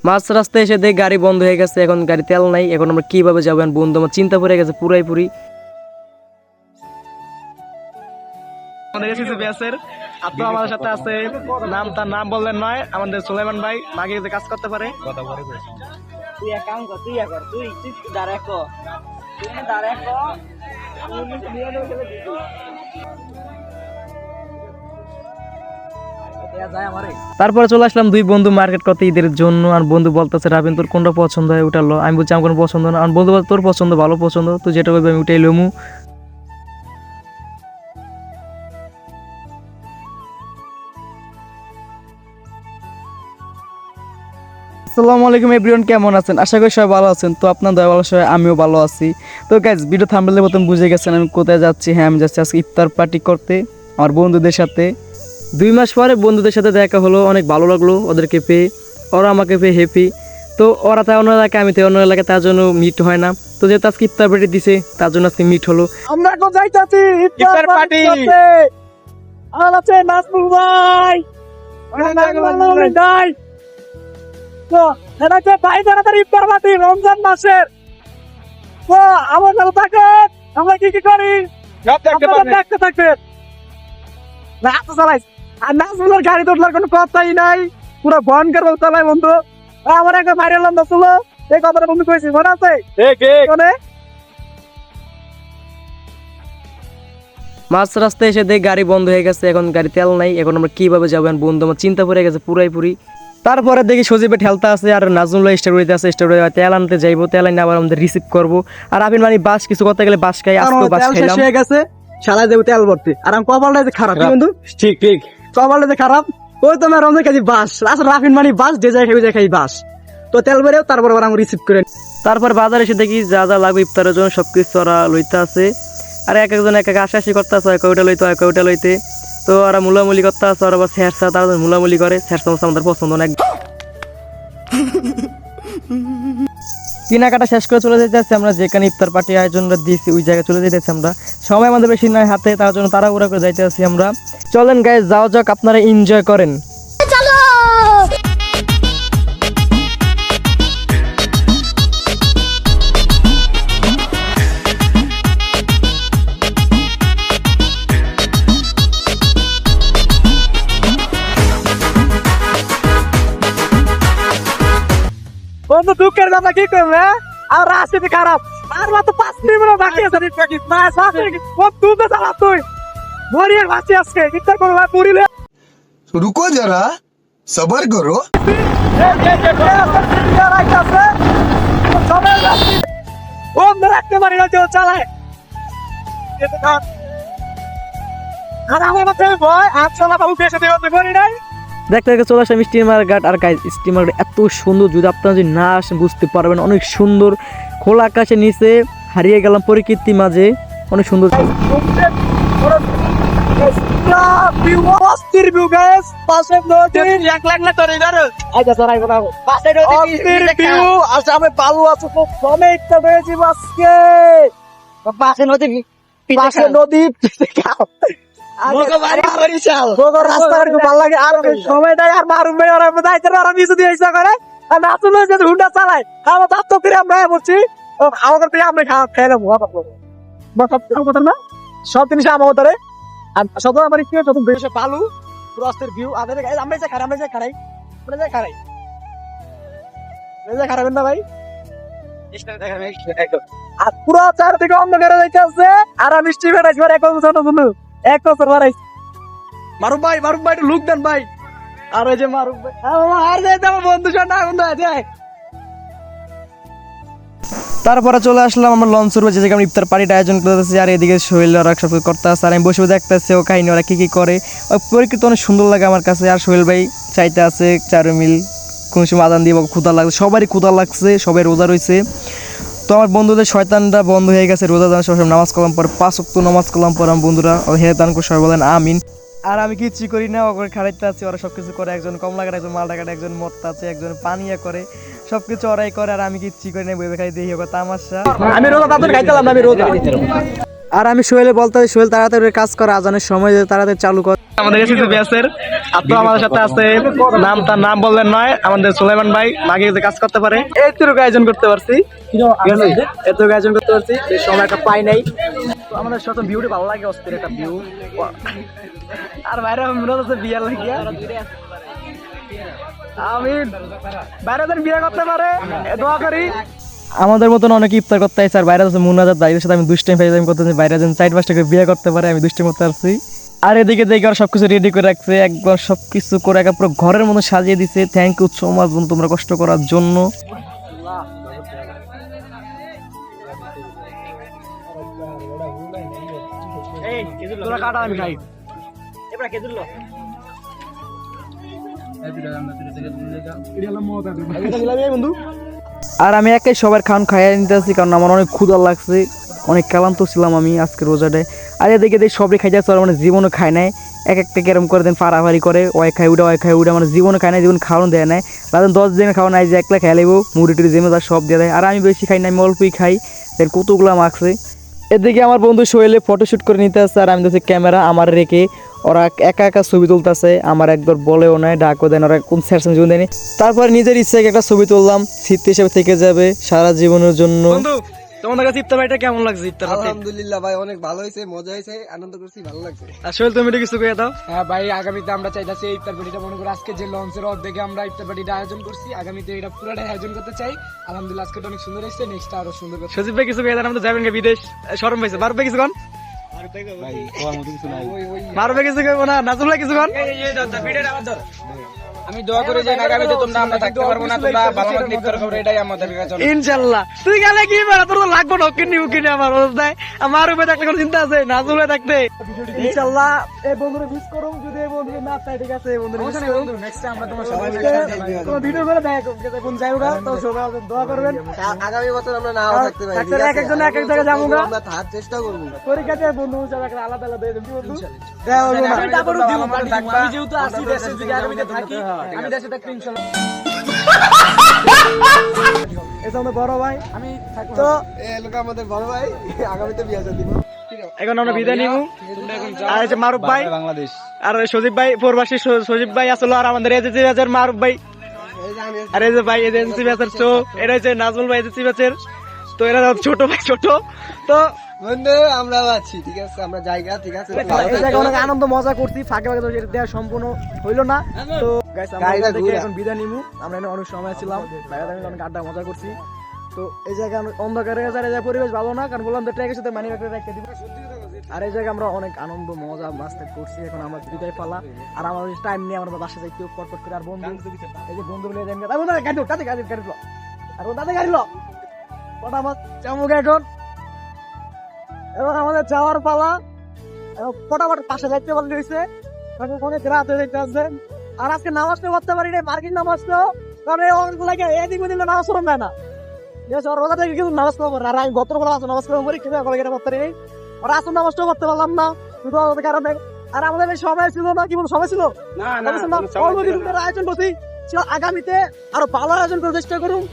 মাঝ রাস্তায় এসে দেখি গাড়ি বন্ধ হয়ে গেছে, এখন গাড়ি তেল নাই, এখন আমরা কিভাবে যাবো? বন্ধু আমার চিন্তা পড়ে গেছে পুরাই। আমাদের সাথে আছে তার নাম বললেন নয়, আমাদের সুলাইমান ভাই মাগে কাজ করতে পারে। তুই এক কাম কর, তুই দাঁড়া কর, তারপরে চলে আসলাম দুই বন্ধু মার্কেট করতে ঈদের জন্য। আর বন্ধু বলতেছে রাবিন তোর কোনটা পছন্দ হয় উঠালো। আমি বলছি আমার কোনো পছন্দ না। আর বন্ধু বলতে তোর পছন্দ, ভালো পছন্দ, তুই যেটা বলবি আমি উঠাই লমু। আসসালামু আলাইকুম এভরিওয়ান, কেমন আছেন? আশা করি সবাই ভালো আছেন। তো আপনার দয়া ভালো সবাই, আমিও ভালো আছি। তো গাইজ ভিডিও থাম্বনেলের মতন বুঝে গেছেন আমি কোথায় যাচ্ছি। হ্যাঁ, আমি যাচ্ছি আজকে ইফতার পার্টি করতে আমার বন্ধুদের সাথে। 2 মাস পরে বন্ধুদের সাথে দেখা হলো, অনেক ভালো লাগলো ওদেরকে পেয়ে, ওরা আমাকে পেয়ে হ্যাপি। তো ওরা তাই অন্য এলাকায়, আমি তাই অন্য এলাকায়, তার জন্য মিট হয় না। তো যেহেতু আজকে ইফতার পার্টি দিছে তার জন্য আজকে মিট হলো। আমরা কোথায় যাচ্ছি? ইফতার পার্টি করতে। আর আছে নাজমুল ভাই, ভাই তো এটা হচ্ছে 22 ইফতার পার্টি রমজান মাসের। তো আমার সাথে থাকেন, আমরা কি করি দেখতে থাকবেন। রাস্তা চালাই আর নাজমুলের গাড়ি তোলার কোনো কথাই নাই, পুরো ভয়ঙ্কর চালাই বন্ধু। আমার একটা ভাইরাল নাম ছিল, এই কথাটা বন্ধু কইছি, মনে আছে? মাঝ রাস্তায় এসে দেখি গাড়ি বন্ধ হয়ে গেছে, এখন গাড়ি তেল নাই, এখন আমরা কিভাবে যাবো? বন্ধু আমার চিন্তা পড়ে গেছে পুরাই। তারপরে দেখি সজীবে ঠেলতে আছে আর নাজমুল্লাহ স্টেরয়েতে আছে, স্টেরয়ে তেল আনতে যাইবো, তেল আইনে আবার আমাদের রিসিভ করবো। আর আবিন মানে বাস কিছু করতে গেলে বাস খাই, আজকে বাস খাইলাম হয়ে গেছে, শালা দেব তেল ভরতে। আর আমি কপালটা যে খারাপ বন্ধু, ঠিক কপালটা যে খারাপ। ওই তোমার রমজান কাজী বাস, আসলে রাফিন মানে বাস, যে যায় খাই বাস। তো তেল ভরেও তারপর আবার আমি রিসিভ করে। তারপর বাজার এসে দেখি যা যা লাগবে ইফতারের জন্য সবকিছু ওরা লইতে আছে। আর এক একজন এক এক আশাশি করতে আছে, ওইটা লইতে ওইটা লইতে। তো ওরা মুলামুলি করতে আছে, ওরা আবার স্যারসা তারা মুলামুলি করে। স্যারসা আমাদের পছন্দ না। কেনাকাটা শেষ করে চলে যেতে আমরা যেখানে ইফতার পার্টি আয়োজনটা দিয়েছি ওই জায়গায় চলে যেতেছি আমরা। সময় আমাদের বেশি নয় হাতে, তার জন্য তাড়াহুড়া করে যাইতে আছি আমরা। চলেন গাইস যাও যাক, আপনারা এনজয় করেন। বন্ধু দুঃখের কথা কি করবে, আর রাস্তাতে খারাপ, আর মাত্র 5 মিনিট বাকি আছে। তুই তো চালা, তুই মরিয়ে বাঁচি আজকে ইফতার করবো পুরিলে। रुको जरा सबर करो। রাখতে পারি না, কেউ চালায়। আর আমার মাথায় ভয়, আর চালা বাবু পেশে দেওয়া করি নাই। দেখতে দেখতে চলে আসলাম স্টিমার ঘাট। আর গাইস স্টিমার এত সুন্দর, যদি আপনারা যদি না আসেন বুঝতে পারবেন। অনেক সুন্দর, খোলা আকাশের নিচে হারিয়ে গেলাম প্রকৃতির মাঝে, অনেক সুন্দর। নদী সময় দেয় আর মারুম ভাই ওরা নিচে দিয়ে ইচ্ছা করে। আর নাচুন যদি হুন্ডা চালায় আমার তার তো করে আমরা বলছি আমাদের পেয়ে আমরা খেয়ে নেবো না সব জিনিস আমাদের। আর সব আমার কি যত বেশি বালু রাস্তার ভিউ আমাদের আমরা যে খারাপ খারাই আমরা যে খারাই খারাপেন না ভাই। আর পুরো চারদিকে অন্ধকার হয়ে যাচ্ছে। আর আমি স্টিভে এক বছর এক বছর বাড়াইছি। মারুফ ভাই একটু লুক দেন ভাই। আর ওই যে মারুফ ভাই আর আমার বন্ধু না বন্ধু আছে। তারপরে চলে আসলাম আমার লঞ্চের যে জায়গায় ইফতার পার্টিটা আয়োজন করতেছি। আর এদিকে সোহেল ওরা সব করতে আসছে, আর আমি বসে দেখতেছি ও কাহিনী ওরা কি করে। ওই পরিকৃত অনেক সুন্দর লাগে আমার কাছে। আর সোহেল ভাই চাইতে আছে চারুমিল কোন সময় আদান দিয়ে ক্ষুধা লাগছে, সবারই ক্ষুধা লাগছে, সবাই রোজা রয়েছে। তো আমার বন্ধুদের শয়তানটা বন্ধ হয়ে গেছে, রোজা দান সব নামাজ কালাম পর 5 ওয়াক্ত নামাজ কালাম পর আমার বন্ধুরা হে দান করে সবাই বলেন আমিন। আর আমি কিচ্ছু করি না, ওখানে খাড়াইতে আছি, ওরা সবকিছু করে। একজন কমলা কাটে, একজন মালটা কাটে, একজন মরতে আছে, একজন পানিয়া করে, সবকিছু ওরাই করে। আর আমি কিচ্ছু করি না, বই খাই দেখি তামাশা। আমি রোজা তাদের খাইতাম না, আমি রোজা। আর আমি সোহেলে বলতে সোহেল তাড়াতাড়ি কাজ করে, আজানের সময় তাড়াতাড়ি চালু কর। আমাদের এসএসসি ব্যাচের। আর তো আমাদের সাথে আছে তার নাম বললেন নয়, আমাদের সুলাইমান ভাই মাগে যে কাজ করতে পারে। এইটুকু আয়োজন করতে পারছি, ঠিক আছে, এতটুকু আয়োজন করতে পারছি, এই সময় একটা পাই নাই। তো আমাদের সাথে ভিউটি ভালো লাগে, অস্থির একটা ভিউ। আর বাইরে মনে হচ্ছে বিয়ার লাগিয়া আমি বাইরে যেন বিয়ে করতে পারে দোয়া করি। আমাদের মতন অনেক ইফতার করতে আসছে, আর বাইরে আছে মুন্নাজাত ভাইয়ের সাথে আমি দুষ্টাইম ফাইজলামি করতেছি, বাইরে যেন 4-5টা করে বিয়ে করতে পারে, আমি দুষ্টাইম করতে পারছি। আর এদিকে দেখে আর সবকিছু রেডি করে রাখছে, একবার সবকিছু করে একা পুরো ঘরের মতো সাজিয়ে দিছে। থ্যাংক ইউ সো মাচ বন্ধু, তোমরা কষ্ট করার জন্য। আর আমি একাই সবার খাওয়ান খাইয়ে নিতে আসছি, কারণ আমার অনেক ক্ষুধা লাগছে, অনেক ক্লান্ত ছিলাম আমি আজকে রোজাটায়। আর এদিকে দেখি সবই খাই যাচ্ছে, আর মানে জীবনও খায় নাই, এক একটা কেরম করে দেন ফাড়াফাড়ি করে, ওই খাই উঠে মানে জীবনও খায় না, জীবন খাওয়ানো দেয় না। তাদের 10 দিনে খাওয়া নাই যে একলা খেয়ে লাগবো, মুড়ি টুড়ি জেমে তার সব দিয়ে দেয়। আর আমি বেশি খাই না, আমি অল্পই খাই, এর কতগুলো মাখছে। এদিকে আমার বন্ধু সোহেলে ফটোশ্যুট করে নিতে আসছে, আর আমি দেখছি ক্যামেরা আমার রেখে ওরা একা একা ছবি তুলতেছে, আমার একবার বলেও নাই, ডাকও দেন, ওরা কোন স্যারসন জীবন দেয়নি। তারপর নিজের ইচ্ছায় একটা ছবি তুললাম, স্মৃতি হিসেবে থেকে যাবে সারা জীবনের জন্য। তোমাদের কাছে ইফতার পার্টিটা কেমন লাগছে? ইফতার পার্টি আলহামদুলিল্লাহ ভাই, অনেক ভালো হয়েছে, মজা হয়েছে, আনন্দ করছি, ভালো লাগছে। আর সোহেল তুমি কিছু কইয়া দাও। হ্যাঁ ভাই, আগামীতে আমরা চাইতেছি এই ইফতার পার্টিটা, মনে করো আজকে যে লঞ্চের অর্ধেকে আমরা ইফতার পার্টিটা আয়োজন করছি, আগামীতে এটা পুরোটাই আয়োজন করতে চাই। আলহামদুলিল্লাহ আজকে অনেক সুন্দর হয়েছে, নেক্সট আরো সুন্দর করতে। সজীব ভাই কিছু কইয়া দেন, আমাদের যাবেন বিদেশ, শরম পাইছে। বারো ভাই কিছু কন, বারো ভাই কিছু কইবো না, নাজুল ভাই কিছু কন। আমি দোয়া করি যে আগামীতে তোমরা আমরা থাকতে পারবো না, তোমরা ভালো মতো ইফতার করবে, এটাই আমাদের কাছে। ইনশাআল্লাহ তুই গেলে কি বেড়া, তোর তো লাগবো না কিনি উকিনি আমার অবস্থায়, আমার উপরে থাকতে কোনো চিন্তা আছে, নাজুল ভাই থাকতে। ইনশাআল্লাহ এই বন্ধুরা মিস করো, যদি এই বন্ধু না চাই ঠিক আছে, এই বন্ধুরা মিস করো। নেক্সট আমরা তোমার সবাই তোমার ভিডিও করে দেখো কোন জায়গা, তো সবাই দোয়া করবেন। আগামী বছর আমরা নাও থাকতে পারি, এক একজন এক এক জায়গায় যাবো, আমরা থাকার চেষ্টা করবো। পরীক্ষাতে বন্ধু হিসেবে একটা আলাদা আলাদা দিয়ে দেব, কি বন্ধু? আমি তারপরে দিব, আমি যেহেতু আসি দেশে, যদি আগামীতে থাকি, আমি দেশে থাকতে ইনশাআল্লাহ। এটা আমাদের বড় ভাই, আমি থাকবো। তো এই লোক আমাদের বড় ভাই, আগামীতে বিয়ে দিব। এখন আমরা বিদায় নিব। আর এই যে মারুফ ভাই বাংলাদেশ, আর সজীব ভাই প্রবাসী, সজীব ভাই আসলো, আর আমাদের এজেন্সি ব্যাচের মারুফ ভাই, আর এই যে ভাই এজেন্সি ব্যাচের চো, এটা হচ্ছে নাজমুল ভাই এজেন্সি ব্যাচের। তো এরা ছোট ভাই, ছোট তো বন্ধু আমরা আছি, ঠিক আছে, আমরা জায়গা, ঠিক আছে, এই জায়গায় অনেক আনন্দ মজা করছি, ফাঁকে ফাঁকে তো এটা দেওয়া সম্পূর্ণ হইলো না। তো গাইস আমরা গাড়িটা এখান থেকে ঘুরে। এখন বিদায় নিবো, আমরা এখানে অনেক সময় ছিলাম, বাইরে আমি অনেক আড্ডা মজা করছি। তো এই জায়গায় অন্ধকারে পরিবেশ ভালো না, কারণ বললাম তো ট্র্যাকের সাথে মানি ব্যাগটা রেখে দিব। আর এই জায়গায় আমরা অনেক আনন্দ মজা মাস্টার করছি, এখন আমরা বিদায় পালা। আর আমার টাইম নিয়ে আমরা বাসা যাই কেউ পট করে। আর বন্ধু এই যে বন্ধু মিলে গাড়ি আর ও দাদা গাড়ি লো ওটা আমার চামুক এখন, এবং আমাদের যাওয়ার পালা। ফটাফট পাশে যাইতে পারলে হয়েছে, অনেক রাত হয়ে যাইতে আসবে। আর আজকে নামাজটা করতে পারি না, মার্কিং নামাজটাও, কারণ এদিক ওদিক নামাজ পড়ুন না, রোজা থেকে কিন্তু নামাজ পড়বো। আর আমি গতকাল নামাজ পড়বো করি, কিন্তু এখন এটা করতে পারি, ওরা আসল নামাজটাও করতে পারলাম না শুধু আমাদের কারণে। আর আমাদের এই সময় ছিল না, কি বল সময় ছিল না, আয়োজন করছি, আগামীতে আরো ভালো আয়োজন করে চেষ্টা করুন,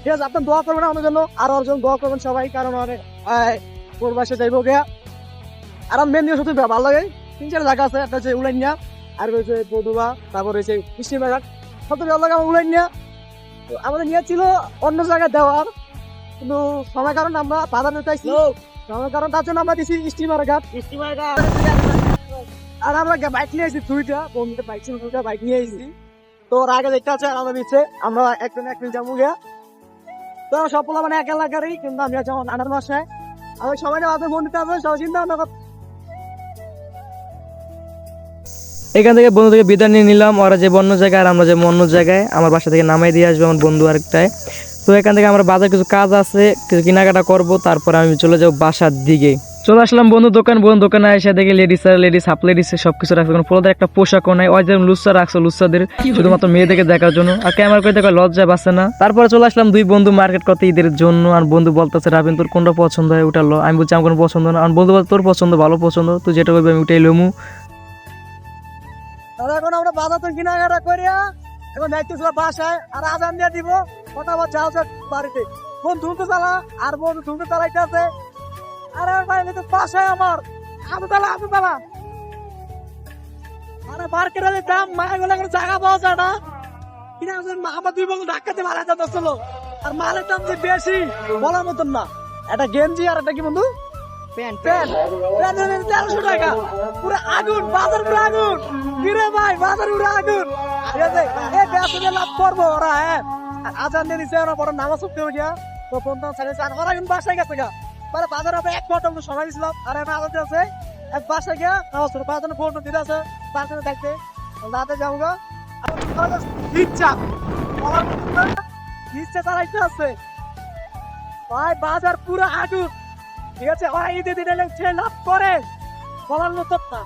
ঠিক আছে? আপনার দোয়া করবেন আমাদের জন্য, আর ওর জন্য দোয়া করবেন সবাই, কারণ অনেক পূর্বাসে যাইবো গিয়া। আর মেন জিনিস হচ্ছে ভালো লাগে, 3-4 জায়গা আছে, একটা হচ্ছে উলাইনিয়া, আর রয়েছে বদুবা, তারপর রয়েছে কৃষ্ণবাগান, সব ভালো লাগে আমার উলাইনিয়া। আমাদের নিয়ে ছিল অন্য জায়গায় দেওয়ার, কিন্তু সময় কারণ আমরা বাধা নিতে চাইছি, সময় কারণ তার জন্য আমরা দিচ্ছি স্টিমার ঘাট। আর আমরা বাইক নিয়ে আসছি 2টা, বন্ধুদের বাইক ছিল 2টা, বাইক নিয়ে আসছি। তো ওর আগে দেখতে আছে আমাদের দিচ্ছে, আমরা একজন একদিন যাবো গিয়া। তো সব পোলা মানে এক এলাকারই, কিন্তু আমি যেমন আনার মাসায় আমি সবাই আমাদের বন্ধুতে আসবে, সবাই চিন্তা ভাবনা। এখান থেকে বন্ধু থেকে বিদায় নিয়ে নিলাম, ওরা যে অন্য জায়গায় আর আমরা যে অন্য জায়গায়, আমার বাসা থেকে নামাই দিয়ে আসবে আমার বন্ধু আরেকটায়। তো এখান থেকে আমরা বাজার কিছু কাজ আছে, কিছু কেনাকাটা করবো, তারপরে আমি চলে যাবো বাসার দিকে। চলে আসলাম বন্ধু দোকানে এসে দেখি লেডিস হাফ লেডিস সবকিছু রাখছে, কোনো পোলাদের একটা পোশাকও নাই, ওই যেমন লুচ্চা রাখছে, লুচ্চাদের শুধুমাত্র মেয়েদেরকে দেখার জন্য, আর ক্যামেরা করে দেখা লজ্জা পাচ্ছে না। তারপরে চলে আসলাম 2 বন্ধু মার্কেট করতে ঈদের জন্য, আর বন্ধু বলতেছে রাবিন তোর কোনটা পছন্দ হয় উঠালো, আমি বলছি আমার কোনো পছন্দ না, আর বন্ধু বলছে তোর পছন্দ, ভালো পছন্দ, তুই যেটা করবি আমি উঠাই লমু। এখন আমরা বাজার তো কেনাকাটা করিয়া এখন যাইতেছি বাসায়, আর আজান দিয়ে দিব, ফটাফট যাও বাড়িতে। ফোন ধুলতে চালা, আর বন্ধু ধুলতে চালাইতে আছে, আর বাসায় আমার আবু তালা আরে মার্কেটের দাম মায়া গুলো কোনো জায়গা পাওয়া যায় না কিনা আমার 2 বছর ধাক্কাতে মারা যাচ্ছিল আর মালের দাম যে বেশি বলার মতন না একটা গেঞ্জি আর একটা কি বন্ধু প্যান্ট 1300 টাকা পুরো আগুন বাজার পুরো আগুন কিরে ভাই বাজার পুরো আগুন ঠিক আছে এই ব্যবসা লাভ করবো ওরা হ্যাঁ আজান দিয়ে দিছে ওরা বড় নামাজ পড়তে হবে গিয়া তো ফোন দাম চালিয়েছে আর ওরা কিন্তু বাসায় গেছে গা মানে বাজারে আমরা 1 ঘন্টা মতো সময় দিছিলাম আর আমি আজান আছে এক বাসায় গিয়া নামাজ পড়ে বাজারে ফোন দিতে আছে বাসায় থাকতে রাতে যাবো গা ইচ্ছা ইচ্ছা চালাইতে আছে ভাই বাজার পুরো আগুন ঠিক আছে ওরা ঈদের দিনে সে লাভ করে বলার মতো না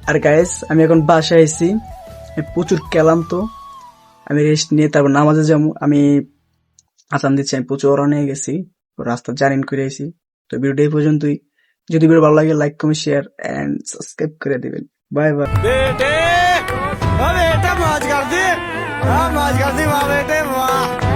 আর গাইস আমি এখন বাসায় আইছি আমি প্রচুর ক্লান্ত আমি রেস্ট নিয়ে তারপর নামাজে যাবো আমি আজান দিচ্ছি আমি প্রচুর ওরা নিয়ে গেছি রাস্তা জার্নি করে আইছি তো ভিডিওটা এই পর্যন্তই যদি ভিডিও ভালো লাগে like comment share and subscribe করে দিবেন বাই বাই बेटे मौज कर दी वाह बेटे वाह